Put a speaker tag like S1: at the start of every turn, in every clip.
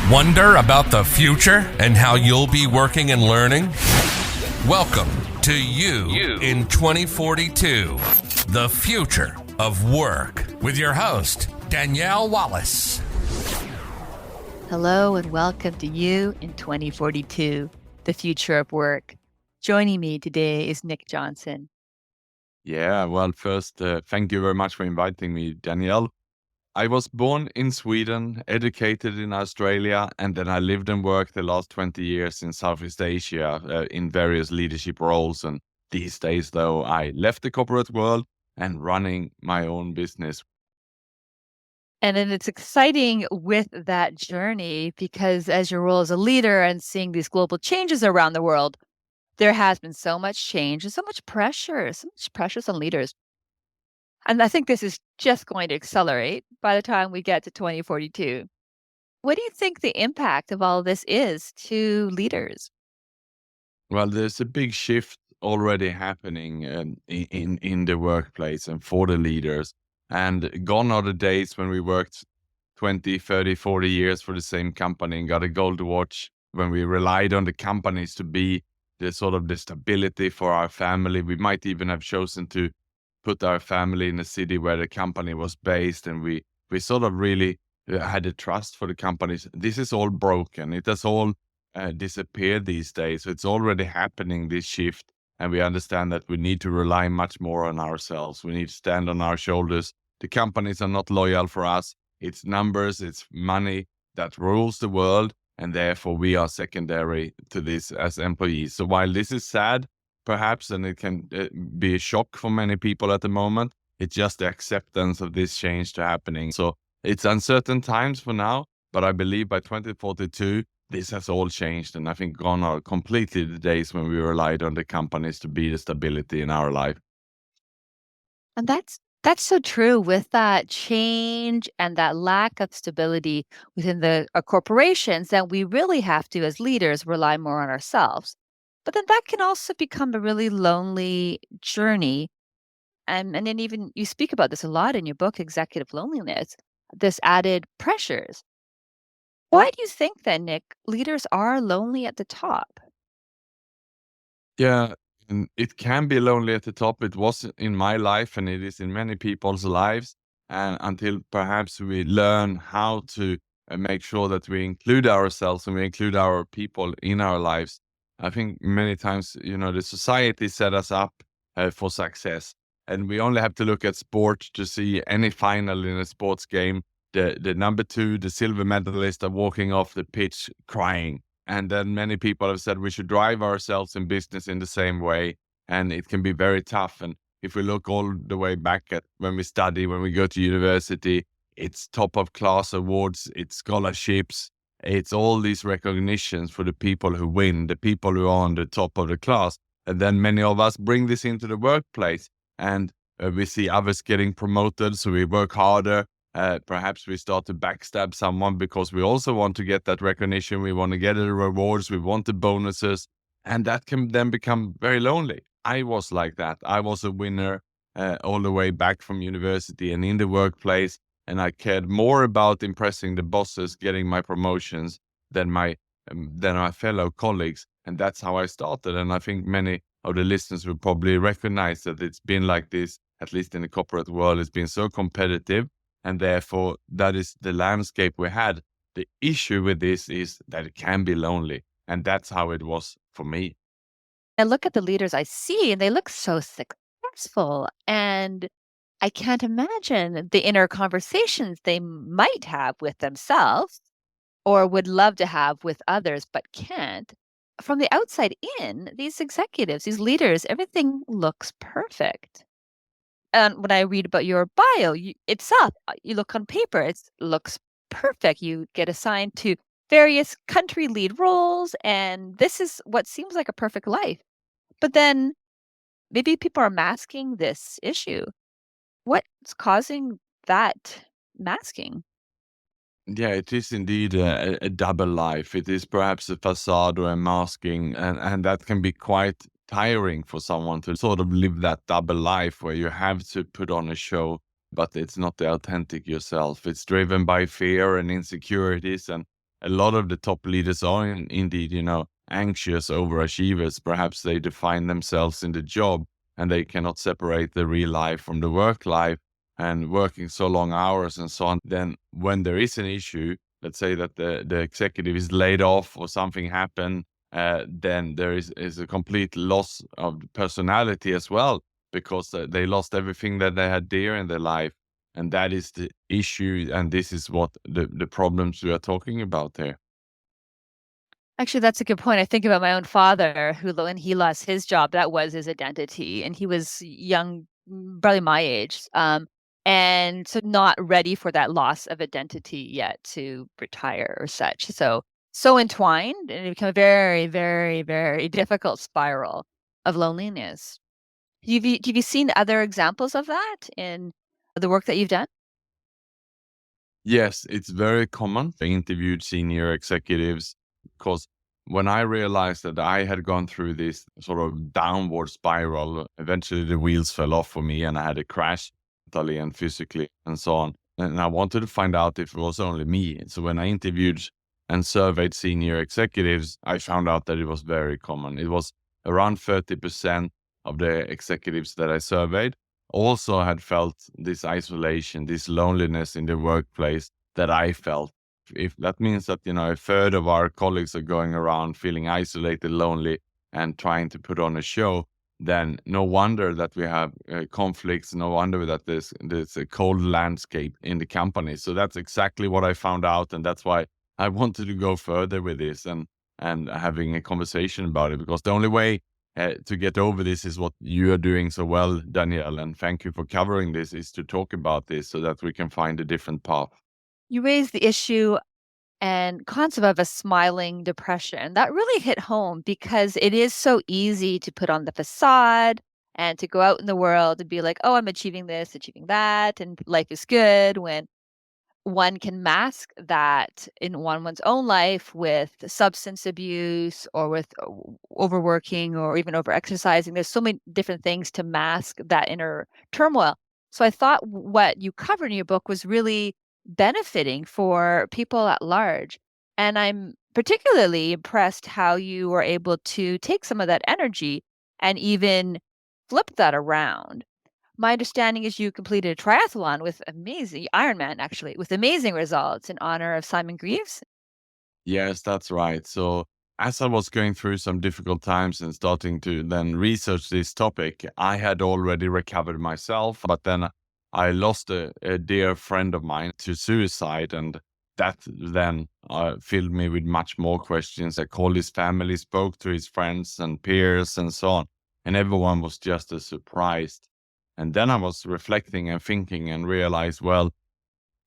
S1: Wonder about the future and how you'll be working and learning? Welcome to You in 2042, the future of work, with your host, Danielle Wallace.
S2: Hello and welcome to You in 2042, the future of work. Joining me today is Nick Johnson.
S3: Yeah, well, first, thank you very much for inviting me, Danielle. I was born in Sweden, educated in Australia, and then I lived and worked the last 20 years in Southeast Asia in various leadership roles. And these days, though, I left the corporate world and running my own business.
S2: And then it's exciting with that journey because as your role as a leader and seeing these global changes around the world, there has been so much change and so much pressure on leaders. And I think this is just going to accelerate by the time we get to 2042. What do you think the impact of all this is to leaders?
S3: Well, there's a big shift already happening in the workplace and for the leaders. And gone are the days when we worked 20, 30, 40 years for the same company and got a gold watch, when we relied on the companies to be the sort of the stability for our family. We might even have chosen to put our family in a city where the company was based, and we sort of really had a trust for the companies. This is all broken. It has all disappeared these days. So it's already happening, this shift, and we understand that we need to rely much more on ourselves. We need to stand on our shoulders. The companies are not loyal for us. It's numbers, it's money that rules the world, and therefore we are secondary to this as employees. So while this is sad, perhaps, and it can be a shock for many people at the moment, it's just the acceptance of this change to happening. So it's uncertain times for now, but I believe by 2042, this has all changed. And I think gone are completely the days when we relied on the companies to be the stability in our life.
S2: And that's so true with that change and that lack of stability within the corporations that we really have to, as leaders, rely more on ourselves. But then that can also become a really lonely journey. And then even you speak about this a lot in your book, Executive Loneliness, this added pressures. Why do you think then, Nick, leaders are lonely at the top?
S3: Yeah, and it can be lonely at the top. It was in my life, and it is in many people's lives. And until perhaps we learn how to make sure that we include ourselves and we include our people in our lives, I think many times, the society set us up for success. And we only have to look at sport to see any final in a sports game. The number two, the silver medalist, are walking off the pitch crying. And then many people have said we should drive ourselves in business in the same way. And it can be very tough. And if we look all the way back at when we study, when we go to university, it's top of class awards, it's scholarships, it's all these recognitions for the people who win, the people who are on the top of the class. And then many of us bring this into the workplace, and we see others getting promoted. So we work harder. Perhaps we start to backstab someone because we also want to get that recognition. We want to get the rewards. We want the bonuses. And that can then become very lonely. I was like that. I was a winner all the way back from university and in the workplace. And I cared more about impressing the bosses, getting my promotions than my fellow colleagues. And that's how I started. And I think many of the listeners will probably recognize that it's been like this, at least in the corporate world. It's been so competitive. And therefore, that is the landscape we had. The issue with this is that it can be lonely. And that's how it was for me.
S2: I look at the leaders I see and they look so successful. And I can't imagine the inner conversations they might have with themselves or would love to have with others, but can't. From the outside in, these executives, these leaders, everything looks perfect. And when I read about your bio itself, you look on paper, it looks perfect. You get assigned to various country lead roles, and this is what seems like a perfect life. But then maybe people are masking this issue. What's causing that masking?
S3: Yeah, it is indeed a double life. It is perhaps a facade or a masking, and that can be quite tiring for someone to sort of live that double life where you have to put on a show, but it's not the authentic yourself. It's driven by fear and insecurities, and a lot of the top leaders are indeed, anxious overachievers. Perhaps they define themselves in the job and they cannot separate the real life from the work life and working so long hours and so on. Then when there is an issue, let's say that the executive is laid off or something happened, then there is a complete loss of personality as well, because they lost everything that they had dear in their life. And that is the issue. And this is what the problems we are talking about there.
S2: Actually, that's a good point. I think about my own father, who, when he lost his job, that was his identity, and he was young, probably my age, and so not ready for that loss of identity yet to retire or such. So entwined, and it became a very, very, very difficult spiral of loneliness. Have you seen other examples of that in the work that you've done?
S3: Yes, it's very common. I interviewed senior executives because when I realized that I had gone through this sort of downward spiral, eventually the wheels fell off for me and I had a crash mentally and physically and so on. And I wanted to find out if it was only me. So when I interviewed and surveyed senior executives, I found out that it was very common. It was around 30% of the executives that I surveyed also had felt this isolation, this loneliness in the workplace that I felt. If that means that, a third of our colleagues are going around feeling isolated, lonely, and trying to put on a show, then no wonder that we have conflicts. No wonder that there's a cold landscape in the company. So that's exactly what I found out, and that's why I wanted to go further with this and having a conversation about it, because the only way to get over this is what you are doing so well, Danielle, and thank you for covering this, is to talk about this so that we can find a different path.
S2: You raised the issue and concept of a smiling depression. That really hit home because it is so easy to put on the facade and to go out in the world and be like, oh, I'm achieving this, achieving that, and life is good, when one can mask that in one's own life with substance abuse or with overworking or even overexercising. There's so many different things to mask that inner turmoil. So I thought what you covered in your book was really benefiting for people at large. And I'm particularly impressed how you were able to take some of that energy and even flip that around. My understanding is you completed a triathlon with amazing Ironman, actually, with amazing results in honor of Simon Greaves.
S3: Yes, that's right. So as I was going through some difficult times and starting to then research this topic, I had already recovered myself, but then I lost a dear friend of mine to suicide. And that then filled me with much more questions. I called his family, spoke to his friends and peers and so on. And everyone was just as surprised. And then I was reflecting and thinking and realized, well,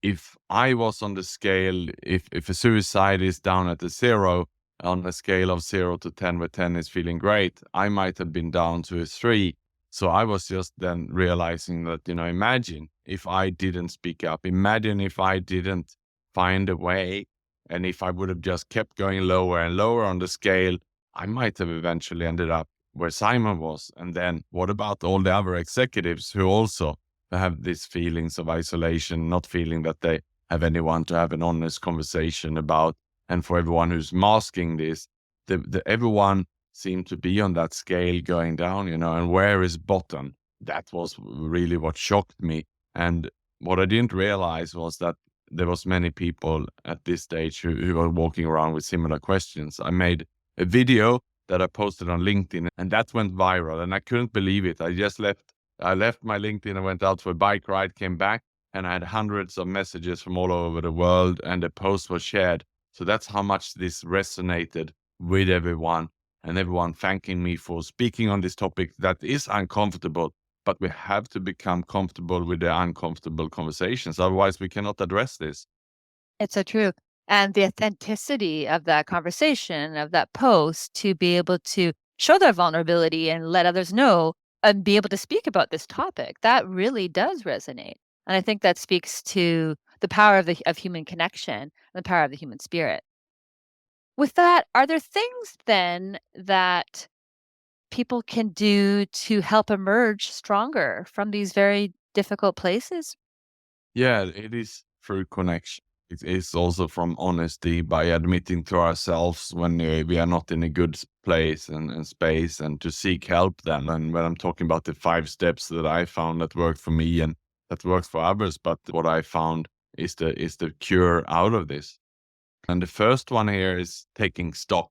S3: if I was on the scale, if a suicide is down at a 0 on a scale of 0 to 10, where 10 is feeling great, I might have been down to a 3. So I was just then realizing that, imagine if I didn't speak up, imagine if I didn't find a way, and if I would have just kept going lower and lower on the scale, I might have eventually ended up where Simon was. And then what about all the other executives who also have these feelings of isolation, not feeling that they have anyone to have an honest conversation about? And for everyone who's masking this, everyone seemed to be on that scale going down, and where is bottom? That was really what shocked me. And what I didn't realize was that there was many people at this stage who were walking around with similar questions. I made a video that I posted on LinkedIn, and that went viral, and I couldn't believe it. I left my LinkedIn and went out for a bike ride, came back, and I had hundreds of messages from all over the world, and the post was shared. So that's how much this resonated with everyone, and everyone thanking me for speaking on this topic that is uncomfortable, but we have to become comfortable with the uncomfortable conversations. Otherwise, we cannot address this.
S2: It's so true. And the authenticity of that conversation, of that post, to be able to show their vulnerability and let others know and be able to speak about this topic, that really does resonate. And I think that speaks to the power of human connection and the power of the human spirit. With that, are there things then that people can do to help emerge stronger from these very difficult places?
S3: Yeah, it is through connection. it is also from honesty, by admitting to ourselves when we are not in a good place and space, and to seek help then. And when I'm talking about the 5 steps that I found that worked for me and that works for others, but what I found is the cure out of this. And the first one here is taking stock.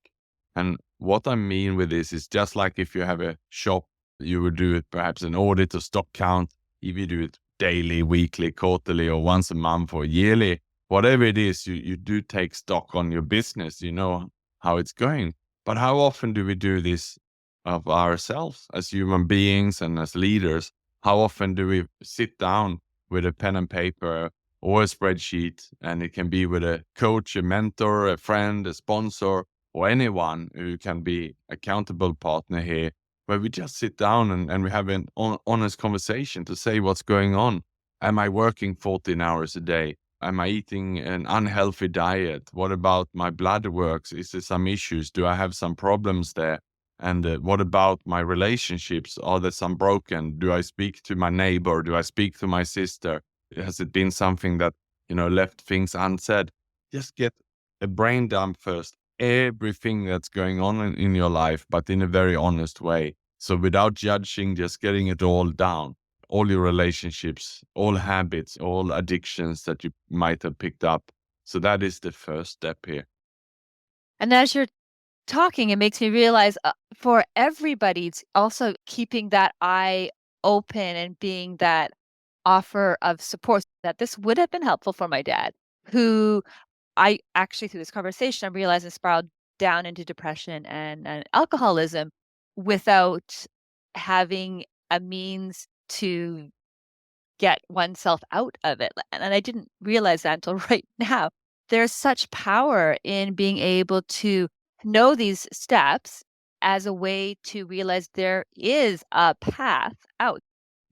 S3: And what I mean with this is just like if you have a shop, you would do it perhaps an audit or stock count. If you do it daily, weekly, quarterly, or once a month or yearly, whatever it is, you do take stock on your business. You know how it's going. But how often do we do this of ourselves as human beings and as leaders? How often do we sit down with a pen and paper or a spreadsheet, and it can be with a coach, a mentor, a friend, a sponsor, or anyone who can be accountable partner here, where we just sit down and we have an honest conversation to say what's going on. Am I working 14 hours a day? Am I eating an unhealthy diet? What about my blood works? Is there some issues? Do I have some problems there? And what about my relationships? Are there some broken? Do I speak to my neighbor? Do I speak to my sister? Has it been something that, left things unsaid? Just get a brain dump first. Everything that's going on in your life, but in a very honest way. So without judging, just getting it all down. All your relationships, all habits, all addictions that you might have picked up. So that is the first step here.
S2: And as you're talking, it makes me realize for everybody, it's also keeping that eye open and being that offer of support, that this would have been helpful for my dad, who I actually, through this conversation, I'm realizing spiraled down into depression and alcoholism without having a means to get oneself out of it. And I didn't realize that until right now. There's such power in being able to know these steps as a way to realize there is a path out.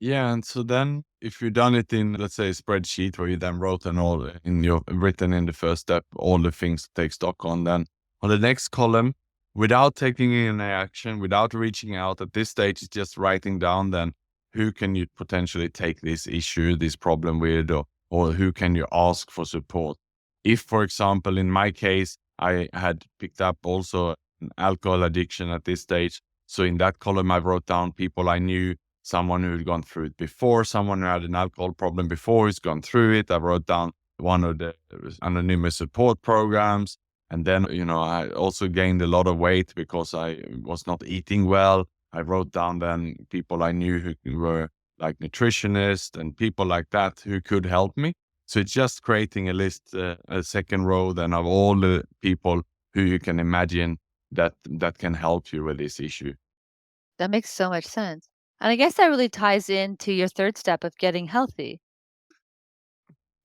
S3: Yeah, and so then if you've done it in, let's say, a spreadsheet where you then wrote written in the first step all the things to take stock on, then on the next column, without taking any action, without reaching out at this stage, it's just writing down then who can you potentially take this issue, this problem with, or who can you ask for support. If, for example, in my case, I had picked up also an alcohol addiction at this stage, so in that column I wrote down people I knew, someone who had gone through it before, someone who had an alcohol problem before who's gone through it. I wrote down one of the anonymous support programs. And then, I also gained a lot of weight because I was not eating well. I wrote down then people I knew who were like nutritionists and people like that who could help me. So it's just creating a list, a second row then of all the people who you can imagine that can help you with this issue.
S2: That makes so much sense. And I guess that really ties into your third step of getting healthy.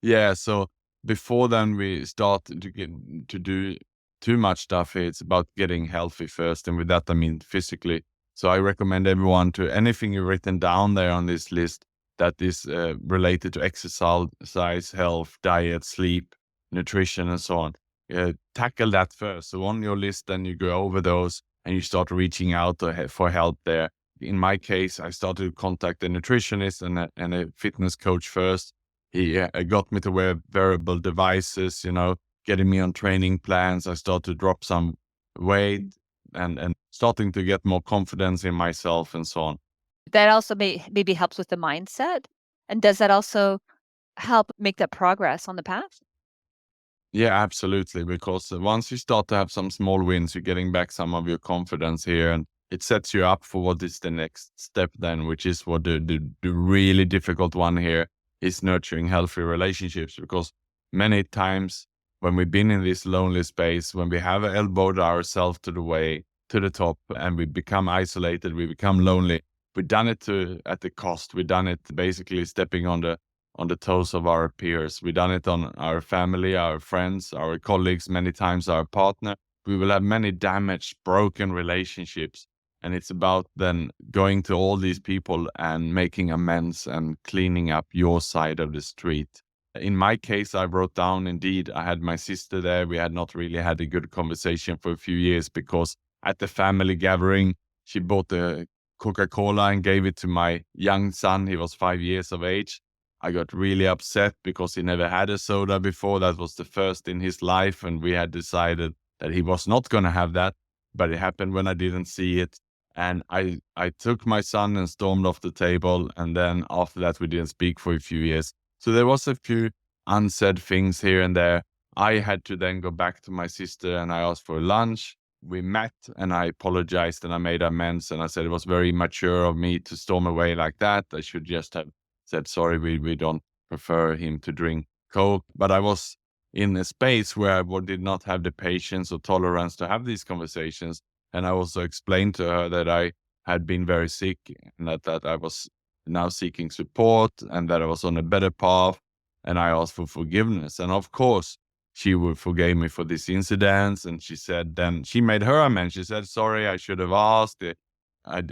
S3: Yeah, so before then we start to do too much stuff here. It's about getting healthy first, and with that I mean physically. So I recommend everyone to anything you've written down there on this list that is related to exercise, health, diet, sleep, nutrition, and so on. Tackle that first. So on your list, then you go over those and you start reaching out for help there. In my case, I started to contact a nutritionist and a fitness coach first. He got me to wear wearable devices, getting me on training plans. I started to drop some weight and starting to get more confidence in myself and so on.
S2: That also maybe helps with the mindset. And does that also help make that progress on the path?
S3: Yeah, absolutely. Because once you start to have some small wins, you're getting back some of your confidence here, and it sets you up for what is the next step then, which is what the really difficult one here is, nurturing healthy relationships. Because many times when we've been in this lonely space, when we have elbowed ourselves to the top and we become isolated, we become lonely, we've done it at the cost. We've done it basically stepping on the toes of our peers. We've done it on our family, our friends, our colleagues, many times our partner. We will have many damaged, broken relationships. And it's about then going to all these people and making amends and cleaning up your side of the street. In my case, I wrote down, indeed, I had my sister there. We had not really had a good conversation for a few years because at the family gathering, she bought a Coca-Cola and gave it to my young son. He was 5 years of age. I got really upset because he never had a soda before. That was the first in his life. And we had decided that he was not going to have that. But it happened when I didn't see it. And I took my son and stormed off the table. And then after that, we didn't speak for a few years. So there was a few unsaid things here and there. I had to then go back to my sister and I asked for lunch. We met and I apologized and I made amends. And I said it was very mature of me to storm away like that. I should just have said, sorry, we don't prefer him to drink Coke. But I was in a space where I did not have the patience or tolerance to have these conversations. And I also explained to her that I had been very sick and that I was now seeking support and that I was on a better path. And I asked for forgiveness. And of course, she forgave me for this incident. And she said, then she made her amends. She said, sorry, I should have asked. It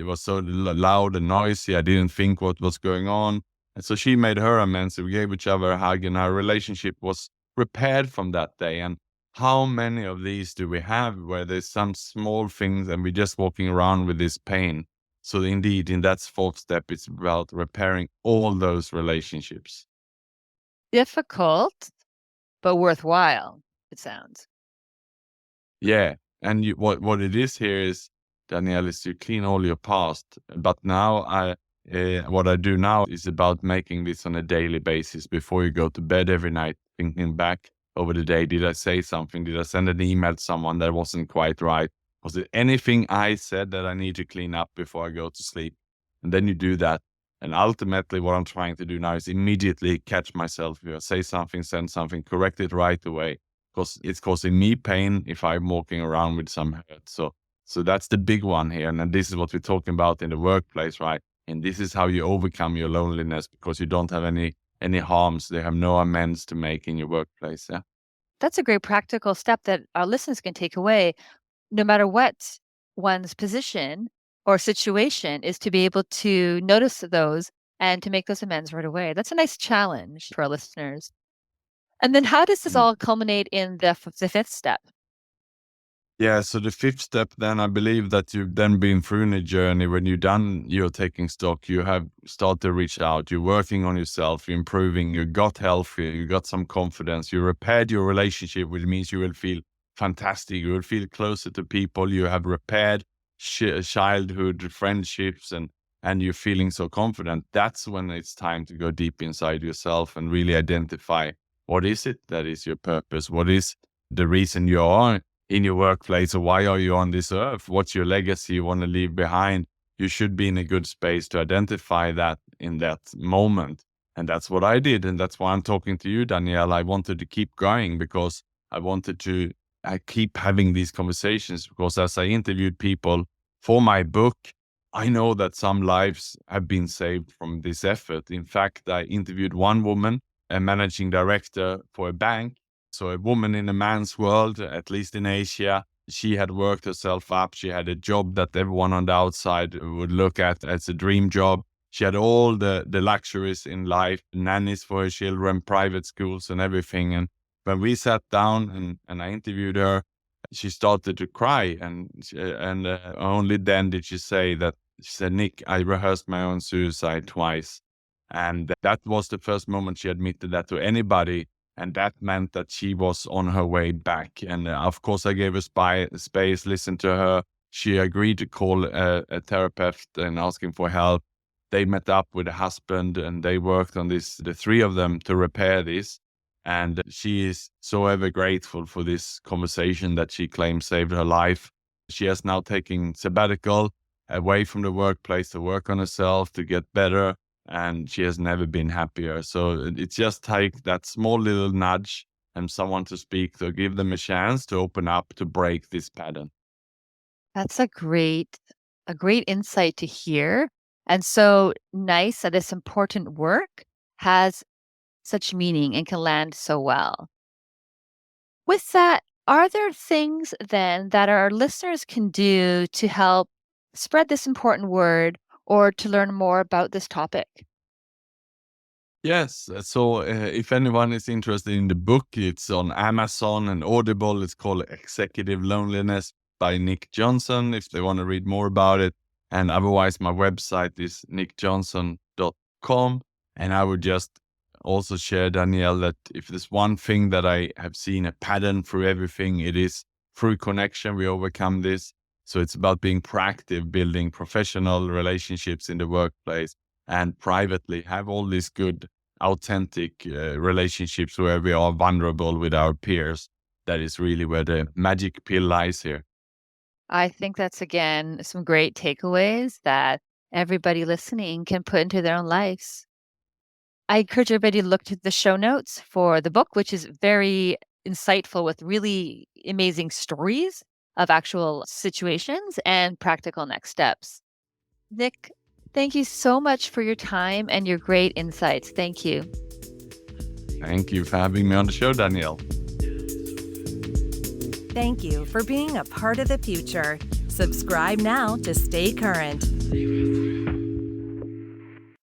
S3: was so loud and noisy. I didn't think what was going on. And so she made her amends. We gave each other a hug and our relationship was repaired from that day. And how many of these do we have where there's some small things and we're just walking around with this pain? So indeed, in that fourth step, it's about repairing all those relationships.
S2: Difficult, but worthwhile, it sounds.
S3: Yeah. And what it is here is, Danielle, is you clean all your past. But now what I do now is about making this on a daily basis before you go to bed every night, thinking back over the day. Did I say something? Did I send an email to someone that wasn't quite right? Was there anything I said that I need to clean up before I go to sleep? And then you do that. And ultimately, what I'm trying to do now is immediately catch myself. If I say something, send something, correct it right away, because it's causing me pain if I'm walking around with some hurt. So that's the big one here. And this is what we're talking about in the workplace, right? And this is how you overcome your loneliness, because you don't have any harms. They have no amends to make in your workplace. Yeah.
S2: That's a great practical step that our listeners can take away, no matter what one's position or situation is, to be able to notice those and to make those amends right away. That's a nice challenge for our listeners. And then how does this all culminate in the fifth step?
S3: Yeah, so the fifth step, then I believe that you've then been through a journey. When you're done, you're taking stock, you have started to reach out, you're working on yourself, you're improving, you got healthier, you got some confidence, you repaired your relationship, which means you will feel fantastic, you will feel closer to people, you have repaired childhood friendships, and you're feeling so confident. That's when it's time to go deep inside yourself and really identify what is it that is your purpose, what is the reason you are in your workplace, or why are you on this earth? What's your legacy you want to leave behind? You should be in a good space to identify that in that moment. And that's what I did. And that's why I'm talking to you, Danielle. I wanted to keep going because I wanted to keep having these conversations, because as I interviewed people for my book, I know that some lives have been saved from this effort. In fact, I interviewed one woman, a managing director for a bank. So a woman in a man's world, at least in Asia, she had worked herself up. She had a job that everyone on the outside would look at as a dream job. She had all the luxuries in life, nannies for her children, private schools and everything. And when we sat down and I interviewed her, she started to cry. And only then did she say that, she said, Nick, I rehearsed my own suicide twice. And that was the first moment she admitted that to anybody. And that meant that she was on her way back. And of course, I gave her space, listened to her. She agreed to call a therapist and asking for help. They met up with a husband and they worked on this, the three of them, to repair this. And she is so ever grateful for this conversation that she claims saved her life. She has now taken sabbatical away from the workplace to work on herself, to get better. And she has never been happier. So it's just take that small little nudge and someone to speak, to give them a chance to open up, to break this pattern.
S2: That's a great insight to hear. And so nice that this important work has such meaning and can land so well. With that, are there things then that our listeners can do to help spread this important word or to learn more about this topic?
S3: Yes. So if anyone is interested in the book, it's on Amazon and Audible. It's called Executive Loneliness by Nick Johnson, if they want to read more about it. And otherwise, my website is nickjohnson.com. And I would just also share, Danielle, that if there's one thing that I have seen a pattern through everything, it is through connection we overcome this. So it's about being proactive, building professional relationships in the workplace, and privately have all these good, authentic relationships where we are vulnerable with our peers. That is really where the magic pill lies here.
S2: I think that's, again, some great takeaways that everybody listening can put into their own lives. I encourage everybody to look to the show notes for the book, which is very insightful with really amazing stories of actual situations and practical next steps. Nick, thank you so much for your time and your great insights. Thank you.
S3: Thank you for having me on the show, Danielle.
S4: Thank you for being a part of the future. Subscribe now to stay current.